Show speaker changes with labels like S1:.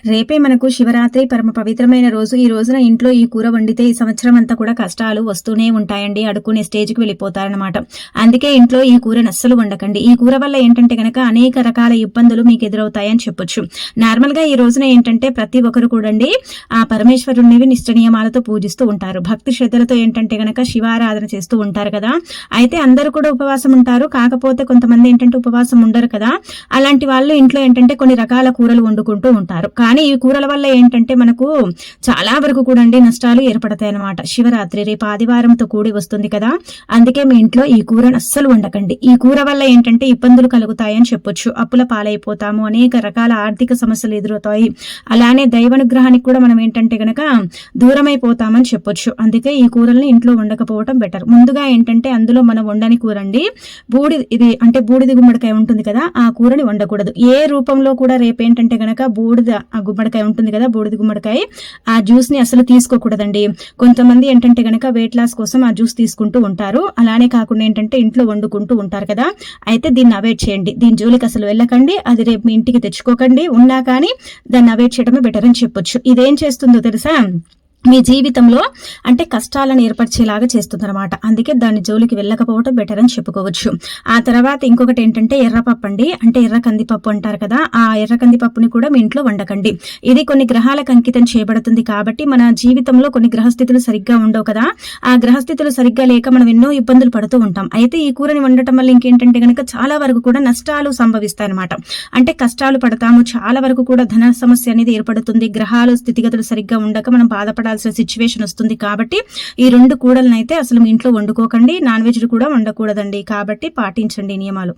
S1: రేపే మనకు శివరాత్రి పరమ పవిత్రమైన రోజు. ఈ రోజున ఇంట్లో ఈ కూర వండితే ఈ సంవత్సరం అంతా కూడా కష్టాలు వస్తూనే ఉంటాయండి. అడుక్కునే స్టేజ్కి వెళ్ళిపోతారనమాట. అందుకే ఇంట్లో ఈ కూరను అస్సలు వండకండి. ఈ కూర వల్ల ఏంటంటే గనక అనేక రకాల ఇబ్బందులు మీకు ఎదురవుతాయని చెప్పొచ్చు. నార్మల్ గా ఈ రోజున ఏంటంటే ప్రతి ఒక్కరు కూడండి ఆ పరమేశ్వరుని నిష్ట నియమాలతో పూజిస్తూ ఉంటారు. భక్తి శ్రద్ధలతో ఏంటంటే గనక శివారాధన చేస్తూ ఉంటారు కదా. అయితే అందరూ కూడా ఉపవాసం ఉంటారు. కాకపోతే కొంతమంది ఏంటంటే ఉపవాసం ఉండరు కదా. అలాంటి వాళ్ళు ఇంట్లో ఏంటంటే కొన్ని రకాల కూరలు వండుకుంటూ ఉంటారు. కానీ ఈ కూరల వల్ల ఏంటంటే మనకు చాలా వరకు కూడా నష్టాలు ఏర్పడతాయి అన్నమాట. శివరాత్రి రేపు ఆదివారంతో కూడి వస్తుంది కదా. అందుకే మీ ఇంట్లో ఈ కూరను అస్సలు వండకండి. ఈ కూర వల్ల ఏంటంటే ఇబ్బందులు కలుగుతాయని చెప్పొచ్చు. అప్పుల పాలైపోతాము, అనేక రకాల ఆర్థిక సమస్యలు ఎదురవుతాయి. అలానే దైవానుగ్రహానికి కూడా మనం ఏంటంటే గనక దూరమైపోతామని చెప్పొచ్చు. అందుకే ఈ కూరల్ని ఇంట్లో వండకపోవటం బెటర్. ముందుగా ఏంటంటే అందులో మనం వండని కూర అండి బూడిది గుమ్మడికాయ ఉంటుంది కదా, ఆ కూరని వండకూడదు. ఏ రూపంలో కూడా రేపేంటంటే గనక బూడిద గుమ్మడికాయ ఉంటుంది కదా, బూడిద గుమ్మడికాయ, ఆ జ్యూస్ ని అసలు తీసుకోకూడదండి. కొంతమంది ఏంటంటే గనక వెయిట్ లాస్ కోసం ఆ జ్యూస్ తీసుకుంటూ ఉంటారు. అలానే కాకుండా ఏంటంటే ఇంట్లో వండుకుంటూ ఉంటారు కదా. అయితే దీన్ని అవాయిడ్ చేయండి. దీని జోలికి అసలు వెళ్ళకండి. అది రేపు మీ ఇంటికి తెచ్చుకోకండి. ఉన్నా కానీ దాన్ని అవాయిడ్ చేయడమే బెటర్ అని చెప్పొచ్చు. ఇదేం చేస్తుందో తెలుసా, మీ జీవితంలో అంటే కష్టాలను ఏర్పరిచేలాగా చేస్తుందన్నమాట. అందుకే దాని జోలికి వెళ్ళకపోవటం బెటర్ అని చెప్పుకోవచ్చు. ఆ తర్వాత ఇంకొకటి ఏంటంటే ఎర్రపప్పు అండి, అంటే ఎర్ర కందిపప్పు అంటారు కదా, ఆ ఎర్ర కందిపప్పుని కూడా మీ ఇంట్లో వండకండి. ఇది కొన్ని గ్రహాలకు అంకితం చేయబడుతుంది కాబట్టి మన జీవితంలో కొన్ని గ్రహస్థితులు సరిగ్గా ఉండవు కదా. ఆ గ్రహస్థితులు సరిగ్గా లేక మనం ఎన్నో ఇబ్బందులు పడుతూ ఉంటాం. అయితే ఈ కూరని వండటం వల్ల ఇంకేంటంటే గనక చాలా వరకు కూడా నష్టాలు సంభవిస్తాయి అనమాట. అంటే కష్టాలు పడతాము, చాలా వరకు కూడా ధన సమస్య అనేది ఏర్పడుతుంది. గ్రహాలు స్థితిగతులు సరిగ్గా ఉండక మనం బాధపడాల్సిన సిచ్యువేషన్ వస్తుంది. కాబట్టి ఈ రెండు కూడలను అయితే అసలు మీ ఇంట్లో వండుకోకండి. నాన్ వెజ్ కూడా వండకూడదండి. కాబట్టి పాటించండి నియమాలు.